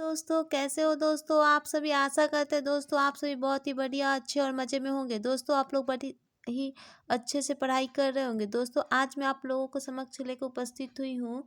दोस्तों, कैसे हो दोस्तों? आप सभी आशा करते हैं दोस्तों आप सभी बहुत ही बढ़िया, अच्छे और मज़े में होंगे। दोस्तों आप लोग बड़ी ही अच्छे से पढ़ाई कर रहे होंगे। दोस्तों आज मैं आप लोगों को समक्ष लेकर उपस्थित हुई हूँ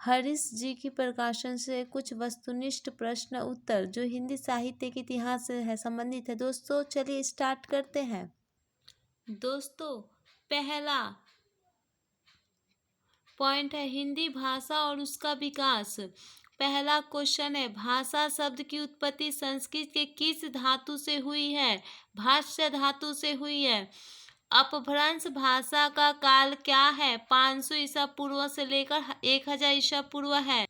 हरीश जी की प्रकाशन से कुछ वस्तुनिष्ठ प्रश्न उत्तर जो हिंदी साहित्य के इतिहास से है संबंधित है। दोस्तों चलिए स्टार्ट करते हैं। दोस्तों पहला पॉइंट है हिंदी भाषा और उसका विकास। पहला क्वेश्चन है भाषा शब्द की उत्पत्ति संस्कृत के किस धातु से हुई है? भाष्य धातु से हुई है। अपभ्रंश भाषा का काल क्या है? 500 ईसा पूर्व से लेकर 1000 ईसा पूर्व है।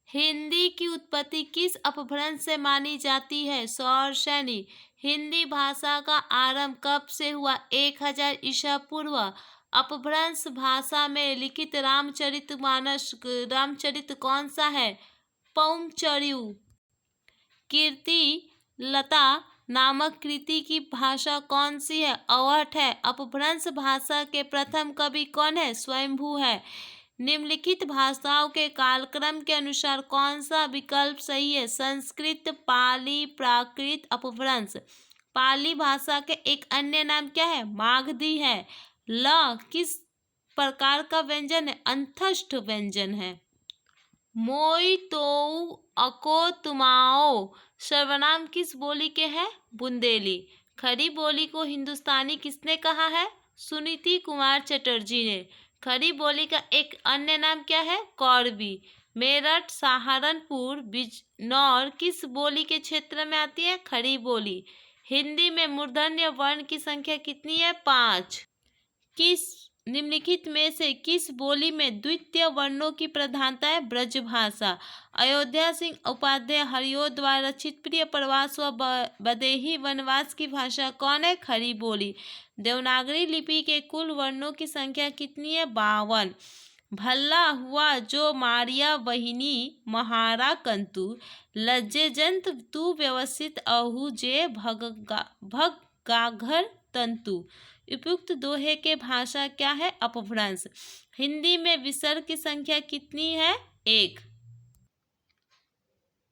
हिंदी की उत्पत्ति किस अपभ्रंश से मानी जाती है? शौरसेनी। हिंदी भाषा का आरंभ कब से हुआ? 1000 ईसा पूर्व। अपभ्रंश भाषा में लिखित रामचरित कौन सा है? पौंचर्यु। कीर्ति लता नामक कृति की भाषा कौन सी है? अवहट है। अपभ्रंश भाषा के प्रथम कवि कौन है? स्वयंभू है। निम्नलिखित भाषाओं के कालक्रम के अनुसार कौन सा विकल्प सही है? संस्कृत, पाली, प्राकृत, अपभ्रंश। पाली भाषा के एक अन्य नाम क्या है? मागधी है। ल किस प्रकार का व्यंजन है? अंतस्थ व्यंजन है। मोई तो अको तुमाओ सर्वनाम किस बोली के है? बुंदेली। खड़ी बोली को हिंदुस्तानी किसने कहा है? सुनीति कुमार चटर्जी ने। खड़ी बोली का एक अन्य नाम क्या है? कौरवी। मेरठ, सहारनपुर, बिजनौर किस बोली के क्षेत्र में आती है? खड़ी बोली। हिंदी में मूर्धन्य वर्ण की संख्या कितनी है? 5। निम्नलिखित में से किस बोली में द्वितीय वर्णों की प्रधानता है? ब्रजभाषा। अयोध्या सिंह उपाध्याय हरिओ द्वारा रचित प्रिय प्रवास व बदेही वनवास की भाषा कौन है? खड़ी बोली। देवनागरी लिपि के कुल वर्णों की संख्या कितनी है? 52। भल्ला हुआ जो मारिया वहिनी महारा कंतु लज्जे जंत तू व्यवस्थित अहू जे भगाघर तंतु। उपयुक्त दोहे के भाषा क्या है? अपभ्रंश। हिंदी में विसर्ग की संख्या कितनी है? 1।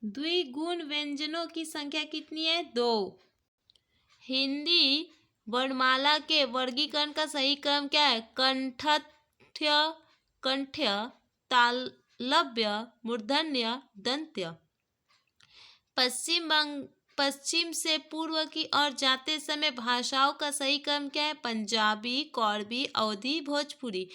द्विगुण व्यंजनों की संख्या कितनी है? 2। हिंदी वर्णमाला के वर्गीकरण का सही क्रम क्या है? कंठस्थ्य, कंठ्य, तालव्य, मूर्धन्य, दंत्य। पश्चिम से पूर्व की ओर जाते समय भाषाओं का सही क्रम क्या है? पंजाबी, कौरवी, अवधी, भोजपुरी।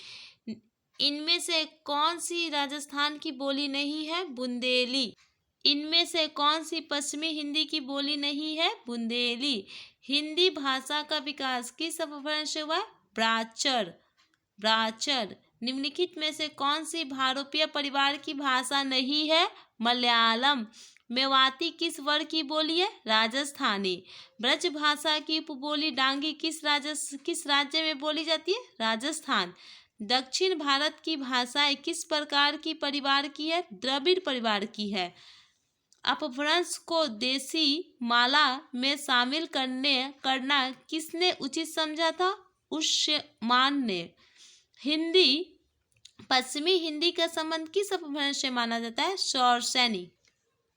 इनमें से कौन सी राजस्थान की बोली नहीं है? बुंदेली। इनमें से कौन सी पश्चिमी हिंदी की बोली नहीं है? बुंदेली। हिंदी भाषा का विकास किस अपभ्रंश से हुआ? ब्राचर। ब्राचर। निम्नलिखित में से कौन सी भारोपीय परिवार की भाषा नहीं है? मलयालम। मेवाती किस वर्ग की बोली है? राजस्थानी। ब्रज भाषा की उपबोली डांगी किस राज्य में बोली जाती है? राजस्थान। दक्षिण भारत की भाषाएं किस प्रकार की परिवार की है? द्रविड़ परिवार की है। अपभ्रंश को देसी माला में शामिल करना किसने उचित समझा था? उस्मान ने। पश्चिमी हिंदी का संबंध किस अपभ्रंश से माना जाता है? शौरसेनी।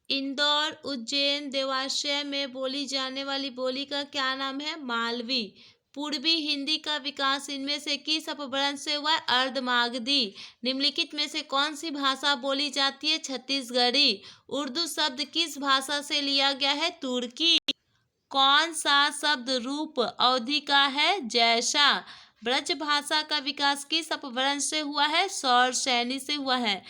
इंदौर, उज्जैन, देवाशय में बोली जाने वाली बोली का क्या नाम है? मालवी। पूर्वी हिंदी का विकास इनमें से किस अपभ्रंश से हुआ? अर्धमागधी। निम्नलिखित में से कौन सी भाषा बोली जाती है? छत्तीसगढ़ी। उर्दू शब्द किस भाषा से लिया गया है? तुर्की। कौन सा शब्द रूप अवधि का है? जैसा। ब्रज भाषा का विकास किस अपभ्रंश से हुआ है? शौरसेनी से हुआ है।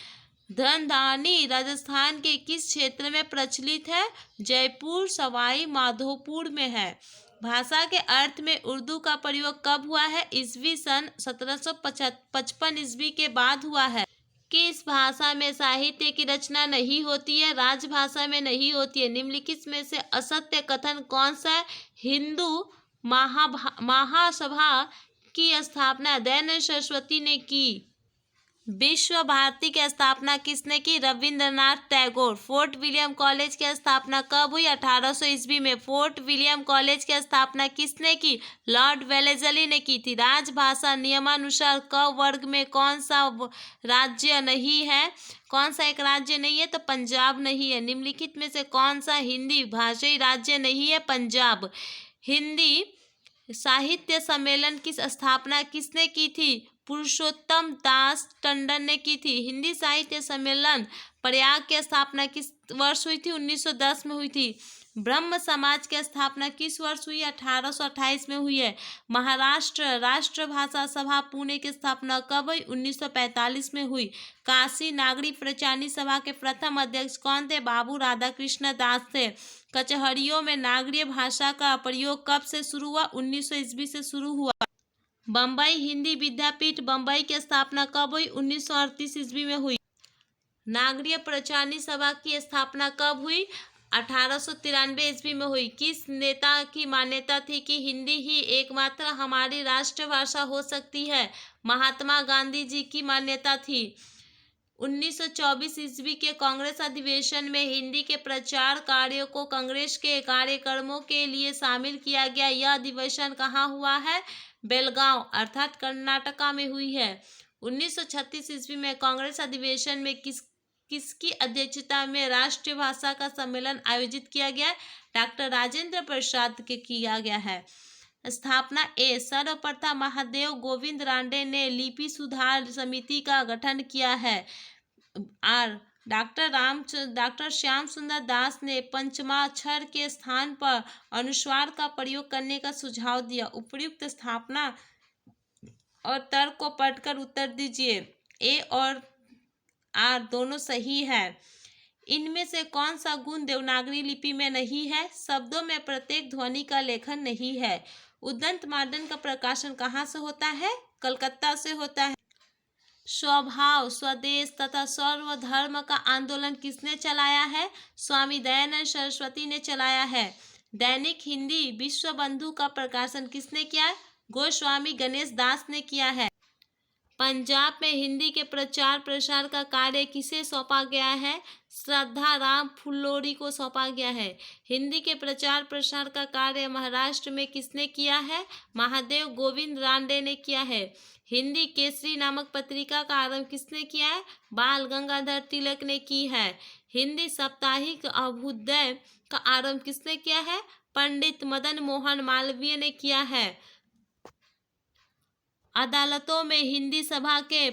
धनधानी राजस्थान के किस क्षेत्र में प्रचलित है? जयपुर, सवाई माधोपुर में है। भाषा के अर्थ में उर्दू का प्रयोग कब हुआ है? ईस्वी सन 1755 ईस्वी के बाद हुआ है। किस भाषा में साहित्य की रचना नहीं होती है? राजभाषा में नहीं होती है। निम्नलिखित में से असत्य कथन कौन सा है? हिंदू महासभा की स्थापना दयानंद सरस्वती ने की। विश्व भारती की स्थापना किसने की? Rabindranath Tagore. Fort William college की स्थापना कब हुई? 1800 ईस्वी में। फोर्ट विलियम कॉलेज की स्थापना किसने की? लॉर्ड वेलेस्ली ने की थी। राजभाषा नियमानुसार क वर्ग में कौन सा राज्य नहीं है? कौन सा एक राज्य नहीं है? तो पंजाब नहीं है। निम्नलिखित में से कौन सा हिंदी भाषाई राज्य नहीं है? पंजाब। हिंदी साहित्य सम्मेलन की स्थापना किसने की थी? पुरुषोत्तम दास टंडन ने की थी। हिंदी साहित्य सम्मेलन प्रयाग की स्थापना किस वर्ष हुई थी? 1910 में हुई थी। ब्रह्म समाज की स्थापना किस वर्ष हुई? 1828 में हुई है। महाराष्ट्र राष्ट्रभाषा सभा पुणे की स्थापना कब हुई? 1945 में हुई। काशी नागरी प्रचारणी सभा के प्रथम अध्यक्ष कौन थे? बाबू राधाकृष्ण दास थे। कचहरियों में नागरीय भाषा का प्रयोग कब से शुरू हुआ? 1900 ईस्वी से शुरू हुआ। बम्बई हिंदी विद्यापीठ बम्बई की स्थापना कब हुई? 1938 ईस्वी में हुई। नागरीय प्रचारणी सभा की स्थापना कब हुई? 1893 ईस्वी में हुई। किस नेता की मान्यता थी कि हिंदी ही एकमात्र हमारी राष्ट्रभाषा हो सकती है? महात्मा गांधी जी की मान्यता थी। 1924 ईस्वी के कांग्रेस अधिवेशन में हिंदी के प्रचार कार्यों को कांग्रेस के कार्यक्रमों के लिए शामिल किया गया। यह अधिवेशन कहाँ हुआ है? बेलगांव अर्थात कर्नाटका में हुई है। 1936 ईस्वी में कांग्रेस अधिवेशन में किसकी अध्यक्षता में राष्ट्रीय भाषा का सम्मेलन आयोजित किया गया? डॉक्टर राजेंद्र प्रसाद के किया गया है। स्थापना ए सर्वप्रथम महादेव गोविंद रानडे ने लिपि सुधार समिति का गठन किया है। आर डॉक्टर श्याम सुंदर दास ने पंचमाक्षर के स्थान पर अनुस्वार का प्रयोग करने का सुझाव दिया। उपयुक्त स्थापना और तर्क को पढ़कर उत्तर दीजिए। ए और आर दोनों सही है। इनमें से कौन सा गुण देवनागरी लिपि में नहीं है? शब्दों में प्रत्येक ध्वनि का लेखन नहीं है। उद्दंत मार्दन का प्रकाशन कहाँ से होता है? कलकत्ता से होता है। स्वभाव स्वदेश तथा सर्वधर्म का आंदोलन किसने चलाया है? स्वामी दयानंद सरस्वती ने चलाया है। दैनिक हिंदी विश्व बंधु का प्रकाशन किसने किया है? गोस्वामी गणेश दास ने किया है। पंजाब में हिंदी के प्रचार प्रसार का कार्य किसे सौंपा गया है? श्रद्धा राम फुल्लोरी को सौंपा गया है। हिंदी के प्रचार प्रसार का कार्य महाराष्ट्र में किसने किया है? महादेव गोविंद रानडे ने किया है। हिंदी केसरी नामक पत्रिका का आरंभ किसने किया है? बाल गंगाधर तिलक ने की है। हिंदी साप्ताहिक अभ्युदय का आरंभ किसने किया है? पंडित मदन मोहन मालवीय ने किया है। अदालतों में हिंदी सभा के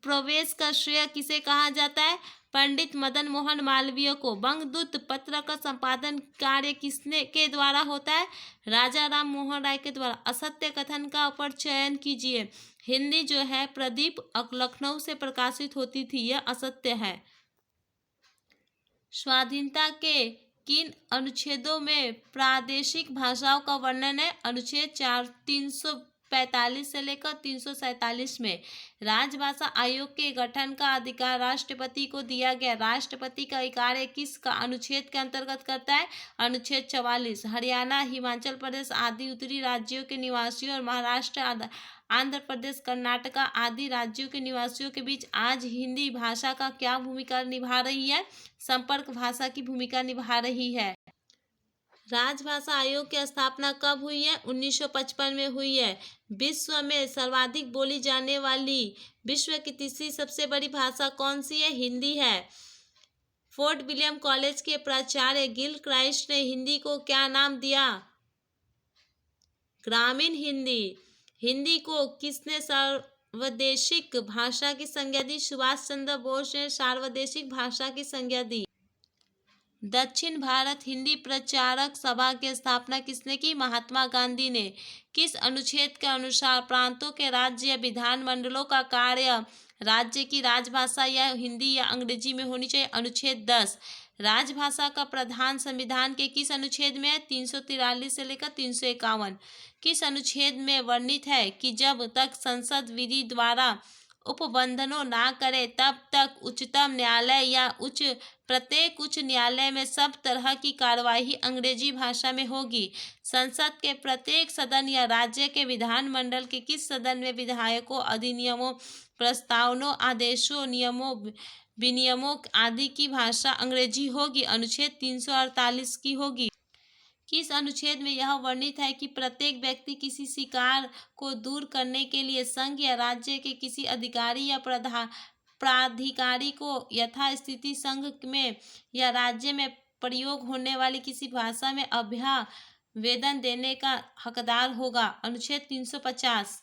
प्रवेश का श्रेय किसे कहा जाता है? पंडित मदन मोहन मालवीय को। बंगदूत पत्र का संपादन कार्य किसने के द्वारा होता है? राजा राम मोहन राय के द्वारा। असत्य कथन का ऊपर चयन कीजिए। हिंदी जो है प्रदीप लखनऊ से प्रकाशित होती थी, यह असत्य है। स्वाधीनता के किन अनुच्छेदों में प्रादेशिक भाषाओं का वर्णन है? अनुच्छेद 345 से लेकर 347 में। राजभाषा आयोग के गठन का अधिकार राष्ट्रपति को दिया गया। राष्ट्रपति का कार्य किस का अनुच्छेद के अंतर्गत करता है? अनुच्छेद 44। हरियाणा हिमाचल प्रदेश आदि उत्तरी राज्यों के निवासियों और महाराष्ट्र आंध्र प्रदेश कर्नाटका आदि राज्यों के निवासियों के बीच आज हिंदी भाषा का क्या भूमिका निभा रही है? संपर्क भाषा की भूमिका निभा रही है। राजभाषा आयोग की स्थापना कब हुई है? 1955 में हुई है। विश्व में सर्वाधिक बोली जाने वाली विश्व की तीसरी सबसे बड़ी भाषा कौन सी है? हिंदी है। फोर्ट विलियम कॉलेज के प्राचार्य गिल क्राइस्ट ने हिंदी को क्या नाम दिया? ग्रामीण हिंदी। हिंदी को किसने सार्वदेशिक भाषा की संज्ञा दी? सुभाष चंद्र बोस ने सार्वदेशिक भाषा की संज्ञा दी। दक्षिण भारत हिंदी प्रचारक सभा की स्थापना किसने की? महात्मा गांधी ने। किस अनुच्छेद के अनुसार प्रांतों के राज्य या विधानमंडलों का कार्य राज्य की राजभाषा या हिंदी या अंग्रेजी में होनी चाहिए? अनुच्छेद 10। राजभाषा का प्रावधान संविधान के किस अनुच्छेद में है? 343 से लेकर 351। किस अनुच्छेद में वर्णित है कि जब तक संसद विधि द्वारा उपबंधनों ना करे तब तक उच्चतम न्यायालय या प्रत्येक उच्च न्यायालय में सब तरह की कार्यवाही अंग्रेजी भाषा में होगी। संसद के प्रत्येक सदन या राज्य के विधानमंडल के किस सदन में विधायकों अधिनियमों प्रस्तावनों, आदेशों, नियमों, विनियमों आदि की भाषा अंग्रेजी होगी। अनुच्छेद 348 की होगी। किस अनुच्छेद में यह वर्णित है कि प्रत्येक व्यक्ति किसी शिकार को दूर करने के लिए संघ या राज्य के किसी अधिकारी या प्राधिकारी को यथास्थिति संघ में या राज्य में प्रयोग होने वाली किसी भाषा में अभ्यावेदन देने का हकदार होगा। अनुच्छेद 350।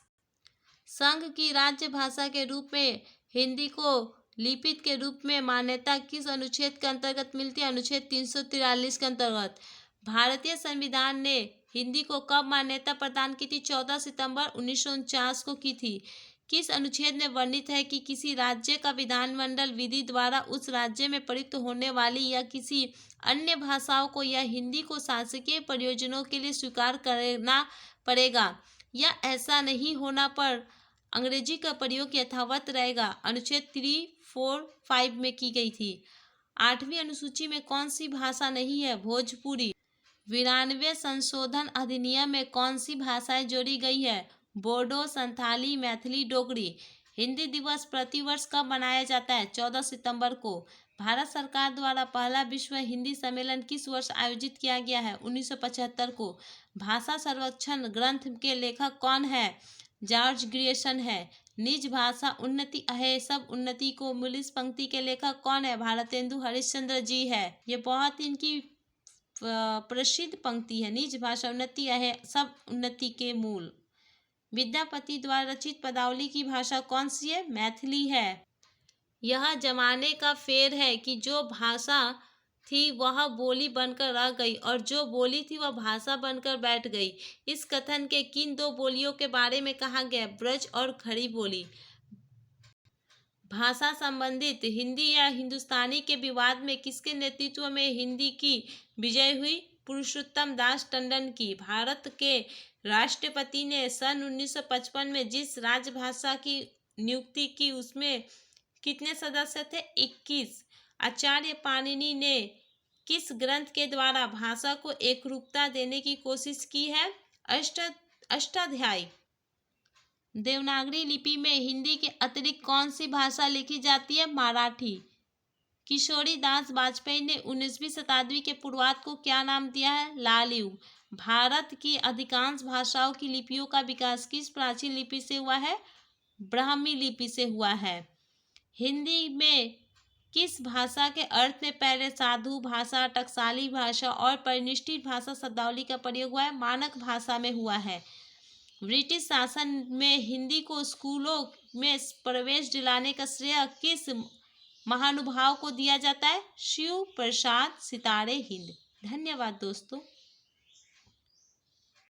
संघ की राज्य भाषा के रूप में हिंदी को लिपित के रूप में मान्यता किस अनुच्छेद के अंतर्गत मिलती है? अनुच्छेद 343 के अंतर्गत। भारतीय संविधान ने हिंदी को कब मान्यता प्रदान की थी? 14 सितंबर 1949 को की थी। किस अनुच्छेद में वर्णित है कि किसी राज्य का विधानमंडल विधि द्वारा उस राज्य में प्रयुक्त होने वाली या किसी अन्य भाषाओं को या हिंदी को शासकीय प्रयोजनों के लिए स्वीकार करना पड़ेगा या ऐसा नहीं होना पर अंग्रेजी का प्रयोग यथावत रहेगा? अनुच्छेद 345 में की गई थी। 8वीं अनुसूची में कौन सी भाषा नहीं है? भोजपुरी। 92 संशोधन अधिनियम में कौन सी भाषाएं जोड़ी गई है? बोडो, संथाली, मैथिली, डोगरी। हिंदी दिवस प्रतिवर्ष कब मनाया जाता है? 14 सितंबर को। भारत सरकार द्वारा पहला विश्व हिंदी सम्मेलन किस वर्ष आयोजित किया गया है? 1975 को। भाषा सर्वेक्षण ग्रंथ के लेखक कौन है? जॉर्ज ग्रियर्सन है। निज भाषा उन्नति है सब उन्नति को मूल इस पंक्ति के लेखक कौन है? भारतेंदु हरिश्चंद्र जी है। ये बहुत इनकी प्रसिद्ध पंक्ति है। निज भाषा उन्नति है सब उन्नति के मूल। विद्यापति द्वारा रचित पदावली की भाषा कौन सी है? मैथिली है। यह जमाने का फेर है कि जो भाषा थी वह बोली बनकर रह गई और जो बोली थी वह भाषा बनकर बैठ गई। इस कथन के किन दो बोलियों के बारे में कहा गया? ब्रज और खड़ी बोली। भाषा संबंधित हिंदी या हिंदुस्तानी के विवाद में किसके नेतृत्व में हिंदी की विजय हुई? पुरुषोत्तम दास टंडन की। भारत के राष्ट्रपति ने सन 1955 में जिस राजभाषा की नियुक्ति की उसमें कितने सदस्य थे? 21। आचार्य पाणिनि ने किस ग्रंथ के द्वारा भाषा को एकरूपता देने की कोशिश की है? अष्टाध्यायी। देवनागरी लिपि में हिंदी के अतिरिक्त कौन सी भाषा लिखी जाती है? मराठी। किशोरी दास वाजपेयी ने 19वीं शताब्दी के पूर्वार्ध को क्या नाम दिया है? लाल युग। भारत की अधिकांश भाषाओं की लिपियों का विकास किस प्राचीन लिपि से हुआ है? ब्राह्मी लिपि से हुआ है। हिंदी में किस भाषा के अर्थ में पहले साधु भाषा, टकसाली भाषा और परिनिष्ठित भाषा शब्दावली का प्रयोग हुआ है? मानक भाषा में हुआ है। ब्रिटिश शासन में हिंदी को स्कूलों में प्रवेश दिलाने का श्रेय किस महानुभाव को दिया जाता है? शिव प्रसाद सितारे हिंद। धन्यवाद दोस्तों।